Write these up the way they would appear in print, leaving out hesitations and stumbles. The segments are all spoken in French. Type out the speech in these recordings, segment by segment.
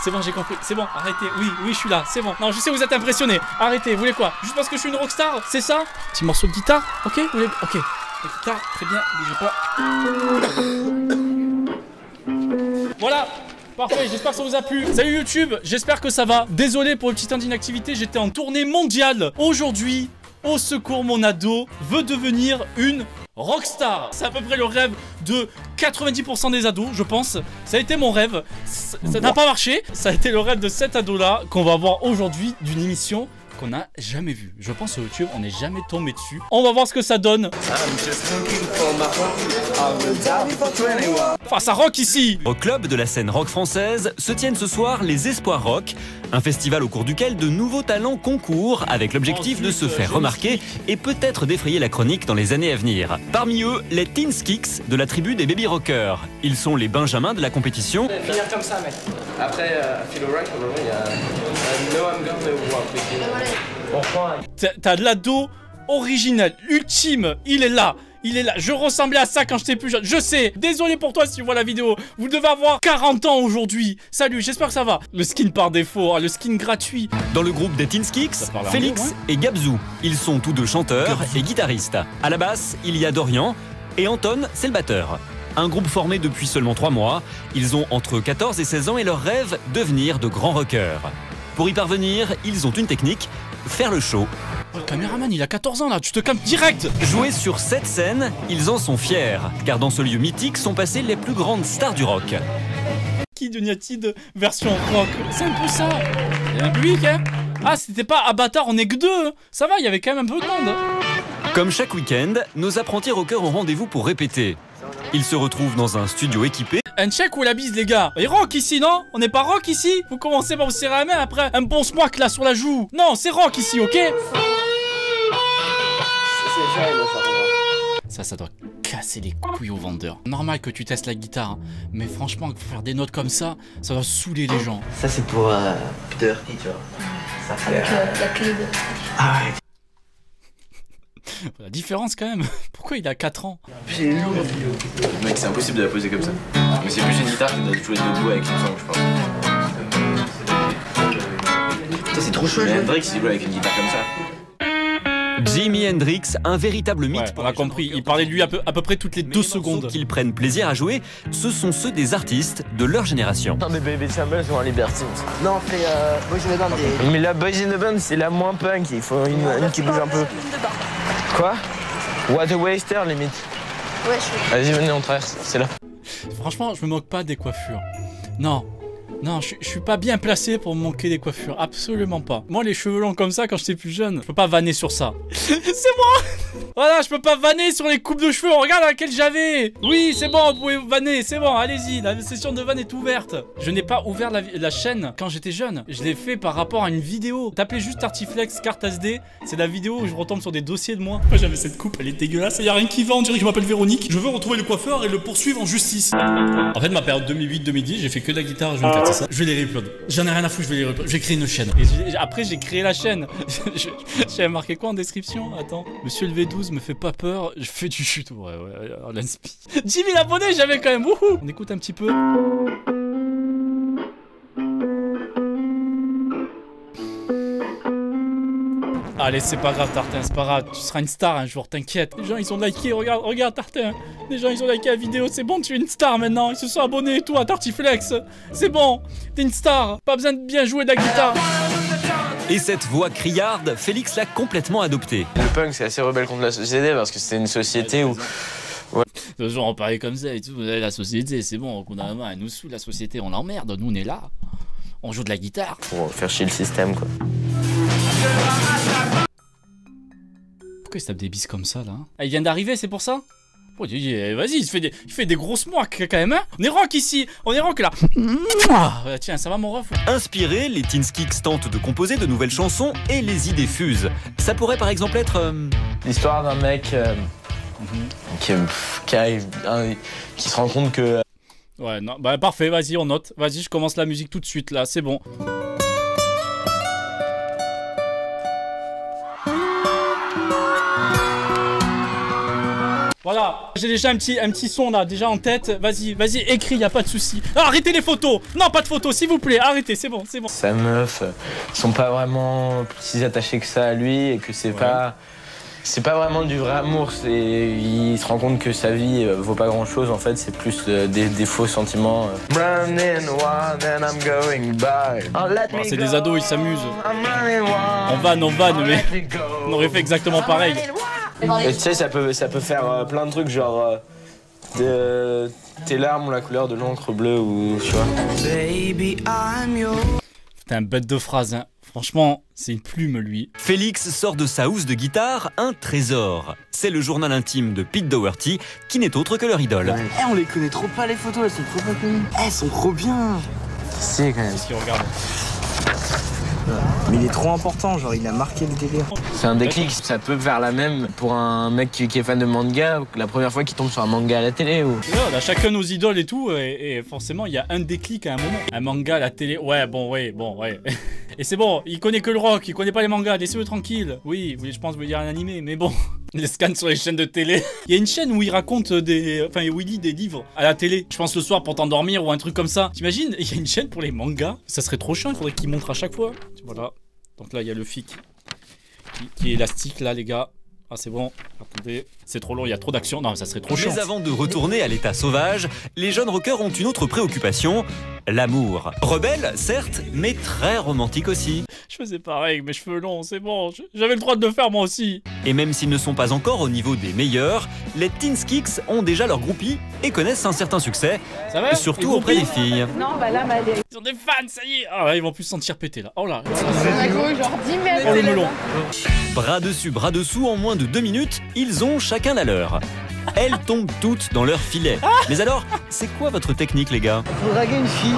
c'est bon, j'ai compris. C'est bon, arrêtez. Oui, je suis là, c'est bon. Non, je sais, vous êtes impressionné. Arrêtez, vous voulez quoi? Juste parce que je suis une rockstar, c'est ça? Petit morceau de guitare, ok? Vous voulez... Ok. La guitare, très bien, bougez pas. Voilà. Parfait, j'espère que ça vous a plu. Salut YouTube, j'espère que ça va. Désolé pour le petit temps d'inactivité, j'étais en tournée mondiale. Aujourd'hui, au secours, mon ado veut devenir une rockstar. C'est à peu près le rêve de 90% des ados, je pense. Ça a été mon rêve. Ça n'a pas marché. Ça a été le rêve de cet ado-là qu'on va voir aujourd'hui d'une émission qu'on n'a jamais vue. Je pense sur YouTube, on n'est jamais tombé dessus. On va voir ce que ça donne. Enfin, ça rock ici. Au club de la scène rock française se tiennent ce soir les Espoirs Rock, un festival au cours duquel de nouveaux talents concourent avec l'objectif de se faire remarquer et peut-être d'effrayer la chronique dans les années à venir. Parmi eux, les Teens Kicks de la tribu des Baby Rockers. Ils sont les benjamins de la compétition. Finir comme ça, mec. Après, Philo Rock, il y a No I'm Gonna Walk With You. T'as de l'ado original, ultime, il est là. Il est là, je ressemblais à ça quand j'étais plus jeune, je sais. Désolé pour toi si tu vois la vidéo. Vous devez avoir 40 ans aujourd'hui. Salut, j'espère que ça va. Le skin par défaut, le skin gratuit. Dans le groupe des Teens Kicks, Félix et Gabzou. Ils sont tous deux chanteurs et guitaristes. À la basse, il y a Dorian et Anton, c'est le batteur. Un groupe formé depuis seulement 3 mois. Ils ont entre 14 et 16 ans et leur rêve, devenir de grands rockers. Pour y parvenir, ils ont une technique, faire le show. Oh, le caméraman, il a 14 ans là, tu te calmes direct. Jouer sur cette scène, ils en sont fiers, car dans ce lieu mythique sont passées les plus grandes stars du rock. Kid United version rock, c'est un peu ça. Il y a un public, hein. Ah, c'était pas Avatar, on est que 2. Ça va, il y avait quand même un peu de monde. Comme chaque week-end, nos apprentis rockers ont rendez-vous pour répéter. Ils se retrouvent dans un studio équipé. Un check ou la bise, les gars? Et rock ici, non? On n'est pas rock ici? Vous commencez par vous serrer la main après un bon smock là sur la joue. Non, c'est rock ici, ok? Ça doit casser les couilles aux vendeurs. Normal que tu testes la guitare, hein, mais franchement, faire des notes comme ça doit saouler les gens. Ça, c'est pour Peter, tu vois. Ça fait, avec la clé de... Ah ouais. La différence quand même. Pourquoi il a 4 ans? C'est lourd. Mec, c'est impossible de la poser comme ça. Mais c'est plus une guitare qui doit jouer debout avec une sangle, je pense. Putain, c'est trop chaud. Mais Hendrix, il joue avec une guitare comme ça. Jimi Hendrix, un véritable mythe. Ouais, on a compris, il parlait de lui à peu près toutes les 2 secondes. Qu'ils prennent plaisir à jouer, ce sont ceux des artistes de leur génération. Des Baby Shambles ou un Libertines. Non, on fait Boys in the Band. Mais la Boys in the Band, c'est la moins punk, il faut une qui bouge un peu. Quoi? What a Waster, limite. Ouais, je suis... Vas-y, venez, on traverse, c'est là. Franchement, je me moque pas des coiffures. Non. Non, je suis pas bien placé pour me moquer des coiffures, absolument pas. Moi, les cheveux longs comme ça, quand j'étais plus jeune, je peux pas vanner sur ça. C'est moi. Voilà, je peux pas vanner sur les coupes de cheveux, regarde laquelle j'avais. Oui, c'est bon, vous pouvez vanner, c'est bon, allez-y, la session de vanne est ouverte. Je n'ai pas ouvert la chaîne quand j'étais jeune, je l'ai fait par rapport à une vidéo. Tapez juste Artiflex carte SD, c'est la vidéo où je retombe sur des dossiers de moi. Moi, j'avais cette coupe, elle est dégueulasse, il y a rien qui va, on dirait que je m'appelle Véronique. Je veux retrouver le coiffeur et le poursuivre en justice. En fait, ma période 2008-2010, j'ai fait que de la guitare H24, c'est ça. Je vais les reupload. J'en ai rien à foutre, je vais les reupload. Je vais créer une chaîne. Et après, j'ai créé la chaîne. J'avais marqué quoi en description? Attends. Monsieur le V12 me fait pas peur. Je fais du chute. Ouais, l'inspi. 10 000 abonnés, j'avais quand même. Wouhou. On écoute un petit peu. Allez, c'est pas grave, Tartin, c'est pas grave. Tu seras une star un jour, t'inquiète. Les gens, ils ont liké. Regarde, Tartin. Les gens, ils ont liké la vidéo. C'est bon, tu es une star maintenant. Ils se sont abonnés et tout à Tartiflex. C'est bon, t'es une star. Pas besoin de bien jouer de la guitare. Et cette voix criarde, Félix l'a complètement adoptée. Le punk, c'est assez rebelle contre la société parce que c'est une société où... Ouais. Les gens on parlait comme ça et tout. La société, c'est bon, qu'on a la main. Elle nous saoule, la société, on l'emmerde. Nous, on est là. On joue de la guitare. Pour faire chier le système, quoi. Pourquoi il se tape des bises comme ça, là? Ah, il vient d'arriver, c'est pour ça? Oh, vas-y, il fait des grosses moiques quand même, hein. On est rock ici, on est rock là. Tiens, ça va mon ref? Inspirés, les Teens Kicks tentent de composer de nouvelles chansons et les idées fusent. Ça pourrait par exemple être... L'histoire d'un mec qui se rend compte que... Ouais, non, bah parfait, vas-y, on note. Vas-y, je commence la musique tout de suite là, c'est bon. Voilà, j'ai déjà un petit son là, déjà en tête. Vas-y, écris, y a pas de souci. Ah, arrêtez les photos. Non, pas de photos, s'il vous plaît. Arrêtez, c'est bon. Sa meuf, sont pas vraiment si attachés que ça à lui et que c'est pas vraiment du vrai amour. Il se rend compte que sa vie vaut pas grand chose en fait. C'est plus des faux sentiments. C'est des ados, ils s'amusent. On vanne, mais on aurait fait exactement pareil. Et tu sais, ça peut faire plein de trucs, genre tes larmes ont la couleur de l'encre bleue ou tu vois. C'était un bête de phrase, hein. Franchement, c'est une plume, lui. Félix sort de sa housse de guitare un trésor. C'est le journal intime de Pete Doherty, qui n'est autre que leur idole. On les connaît trop pas les photos, elles sont trop pas connues. Elles sont trop bien. Si, quand même. Qu'est-ce qu'il regarde? Mais il est trop important, genre il a marqué le délire. C'est un déclic, ça peut faire la même pour un mec qui est fan de manga, la première fois qu'il tombe sur un manga à la télé ou... On a chacun nos idoles et tout, et forcément il y a un déclic à un moment. Un manga à la télé, ouais. Et c'est bon, il connaît que le rock, il connaît pas les mangas, laissez-le tranquille. Oui, je pense que vous voulez dire un animé, mais bon. Les scans sur les chaînes de télé. Il y a une chaîne où il raconte où il lit des livres à la télé. Je pense le soir pour t'endormir ou un truc comme ça. T'imagines, il y a une chaîne pour les mangas. Ça serait trop chiant, il faudrait qu'il montre à chaque fois. Voilà. Donc là, il y a le fic qui est élastique là, les gars. Ah, c'est bon. Attendez, c'est trop long, il y a trop d'action. Non, ça serait trop chiant. Mais avant de retourner à l'état sauvage, les jeunes rockers ont une autre préoccupation, l'amour. Rebelle, certes, mais très romantique aussi. Je faisais pareil avec mes cheveux longs, c'est bon. J'avais le droit de le faire moi aussi. Et même s'ils ne sont pas encore au niveau des meilleurs, les Teen Kicks ont déjà leur groupie et connaissent un certain succès, ça va, surtout auprès des filles. Non, bah là, ils ont des fans, ça y est. Ah là, ils vont plus se sentir péter là. Oh là. on a couru genre 10 mètres. Oh le melon. Bras dessus, bras dessous, en moins de 2 minutes, ils ont chacun la leur. Elles tombent toutes dans leur filet. Mais alors, c'est quoi votre technique, les gars? Faut draguer une fille,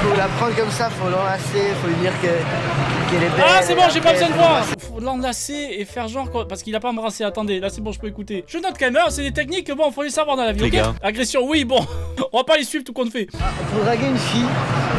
faut la prendre comme ça, faut l'enlacer, faut lui dire qu'elle est belle. Ah, c'est bon, j'ai pas besoin de voir. Faut l'enlacer et faire genre parce qu'il a pas embrassé. Attendez, là c'est bon, je peux écouter. Je note quand même, c'est des techniques que bon, faut les savoir dans la vie. Les gars. Agression, oui, bon. On va pas les suivre tout compte fait. Faut draguer une fille,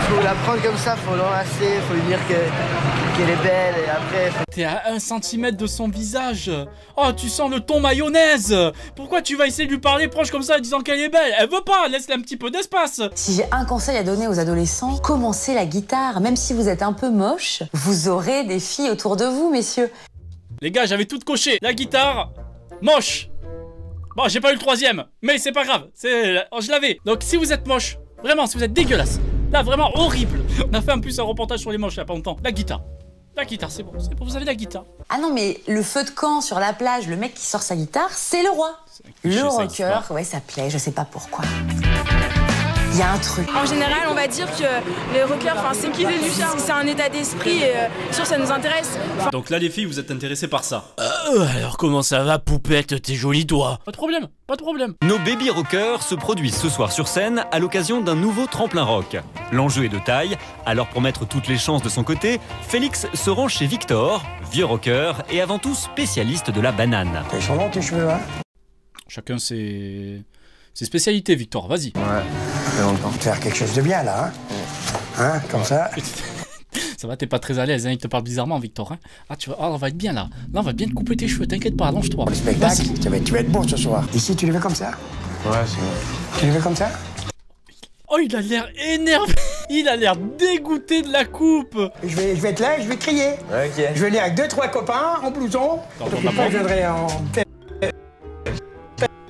faut la prendre comme ça, faut l'enlacer, faut lui dire qu'elle est belle et après... T'es à 1 cm de son visage. Oh, tu sens le ton mayonnaise. Pourquoi tu vas essayer de lui parler proche comme ça en disant qu'elle est belle? Elle veut pas, laisse-la un petit peu d'espace. Si j'ai un conseil à donner aux adolescents, commencez la guitare. Même si vous êtes un peu moche, vous aurez des filles autour de vous, messieurs. Les gars, j'avais tout coché. La guitare, moche. Bon, j'ai pas eu le 3ème, mais c'est pas grave. Je l'avais. Donc si vous êtes moche, vraiment, si vous êtes dégueulasse, là vraiment horrible. On a fait en plus un reportage sur les moches il y a pas longtemps. La guitare, c'est bon, vous avez la guitare. Ah non, mais le feu de camp sur la plage, le mec qui sort sa guitare, c'est le roi. Le rocker, ouais, ça plaît, je sais pas pourquoi. Il y a un truc. En général, on va dire que les rockers, c'est qu'ils aient du charme, c'est un état d'esprit et sûr ça nous intéresse. Donc là les filles, vous êtes intéressées par ça. Alors comment ça va, poupette, tes jolis doigts? Pas de problème, pas de problème. Nos baby rockers se produisent ce soir sur scène à l'occasion d'un nouveau tremplin rock. L'enjeu est de taille, alors pour mettre toutes les chances de son côté, Félix se rend chez Victor, vieux rocker et avant tout spécialiste de la banane. T'es charmant tes cheveux, hein? Chacun ses spécialités, Victor, vas-y. Ouais, ça fait longtemps. Faire quelque chose de bien là, hein? Comme ça. Ça va, t'es pas très à l'aise, hein, il te parle bizarrement, Victor. Hein. Ah, on va être bien là. Là, on va bien te couper tes cheveux, t'inquiète pas, allonge-toi. Le spectacle, tu vas être beau ce soir. Ici, tu les fais comme ça? Ouais, c'est bon. Tu les fais comme ça? Oh, il a l'air énervé. Il a l'air dégoûté de la coupe. Je vais être là et je vais crier. Ok. Je vais venir avec 2-3 copains en blouson. Attends, Donc, je viendrai en...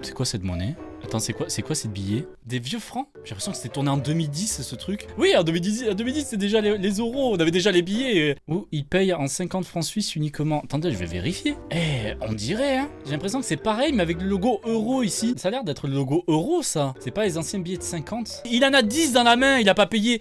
C'est quoi cette monnaie? Attends, c'est quoi ces billets? Des vieux francs? J'ai l'impression que c'était tourné en 2010 ce truc. Oui, en 2010 c'est déjà les euros. On avait déjà les billets. Où ils payent en 50 francs suisses uniquement. Attendez, je vais vérifier. Eh, on dirait, hein. J'ai l'impression que c'est pareil, mais avec le logo euro ici. Ça a l'air d'être le logo euro, ça. C'est pas les anciens billets de 50. Il en a 10 dans la main. Il a pas payé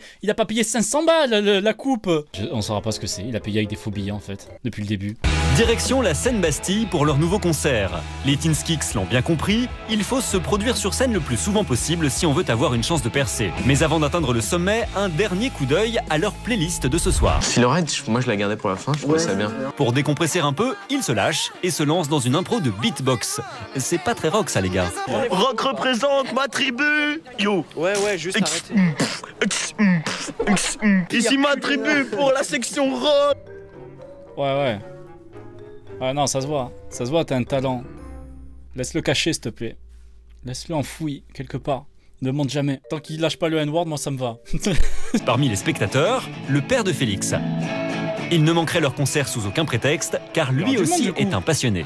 500 balles la coupe. On saura pas ce que c'est. Il a payé avec des faux billets en fait, depuis le début. Direction la Seine-Bastille pour leur nouveau concert. Les Teen Kicks l'ont bien compris, il faut se produire sur scène le plus souvent possible si on veut avoir une chance de percer. Mais avant d'atteindre le sommet, un dernier coup d'œil à leur playlist de ce soir. Silhouette, moi je la gardais pour la fin, je trouvais ça bien. Pour décompresser un peu, ils se lâchent et se lancent dans une impro de beatbox. C'est pas très rock ça les gars. Rock représente ma tribu. Yo. Ouais, juste arrêtez. Ici ma tribu pour la section rock. Ouais, non, ça se voit, t'as un talent. Laisse-le cacher, s'il te plaît. Laisse-le enfoui, quelque part. Ne demande jamais. Tant qu'il lâche pas le N-word, moi ça me va. Parmi les spectateurs, le père de Félix. Il ne manquerait leur concert sous aucun prétexte, car lui aussi est un passionné.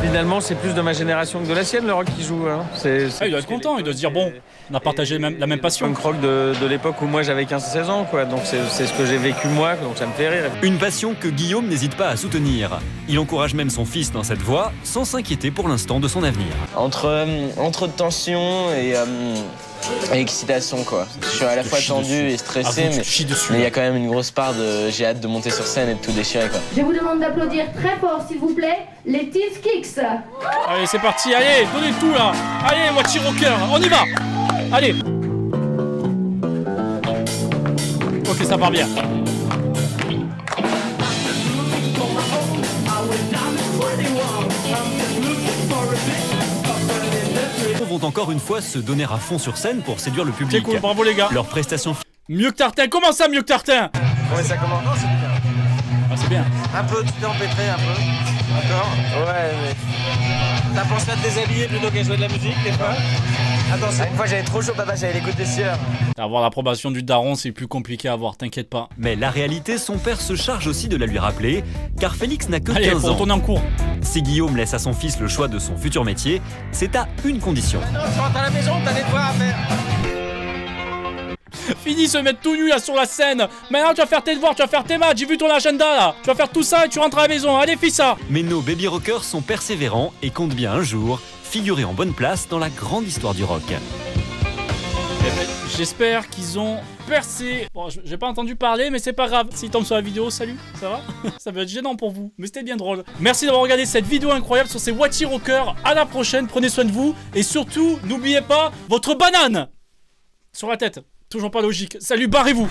Finalement, c'est plus de ma génération que de la sienne, le rock qui joue. Hein. Il doit être content, il doit se dire, bon, on a partagé la même passion. Punk rock de l'époque où moi j'avais 15-16 ans, quoi. Donc c'est ce que j'ai vécu moi, donc ça me fait rire. Une passion que Guillaume n'hésite pas à soutenir. Il encourage même son fils dans cette voie, sans s'inquiéter pour l'instant de son avenir. Entre tension et excitation, quoi. Je suis à la fois tendu et stressé, mais il y a quand même une grosse part de j'ai hâte de monter sur scène et de tout déchirer, quoi. Je vous demande d'applaudir très fort, s'il vous plaît, les Teen Kicks. Allez, c'est parti, allez, donnez tout là. Allez, Watchy Rocker, on y va. Allez. Ok, ça part bien. Vont encore une fois se donner à fond sur scène pour séduire le public. C'est cool, bravo les gars. Leur prestation... Mieux que Tartin, comment ça mieux que Tartin? Ouais, ça commence. Non, c'est bien. Ah, c'est bien. Un peu, tu t'es empêtré un peu. D'accord. Ouais, mais... T'as pensé à te déshabiller plutôt qu'à jouer de la musique, des fois? Attends, une fois j'avais trop chaud, papa, j'avais les gouttes de sueur. Avoir l'approbation du daron, c'est plus compliqué à avoir, t'inquiète pas. Mais la réalité, son père se charge aussi de la lui rappeler, car Félix n'a que 15 ans. Allez, faut retourner en cours. Si Guillaume laisse à son fils le choix de son futur métier, c'est à une condition. Maintenant, tu rentres à la maison, t'as des devoirs à faire. Fini se mettre tout nu là sur la scène. Maintenant tu vas faire tes devoirs, tu vas faire tes maths, j'ai vu ton agenda là. Tu vas faire tout ça et tu rentres à la maison, allez fais ça. Mais nos baby rockers sont persévérants et comptent bien un jour figurer en bonne place dans la grande histoire du rock. J'espère qu'ils ont percé. Bon, j'ai pas entendu parler, mais c'est pas grave. S'ils tombent sur la vidéo, salut, ça va? Ça va être gênant pour vous, mais c'était bien drôle. Merci d'avoir regardé cette vidéo incroyable sur ces Watchy Rockers. À la prochaine, prenez soin de vous. Et surtout, n'oubliez pas votre banane sur la tête. Toujours pas logique. Salut, barrez-vous.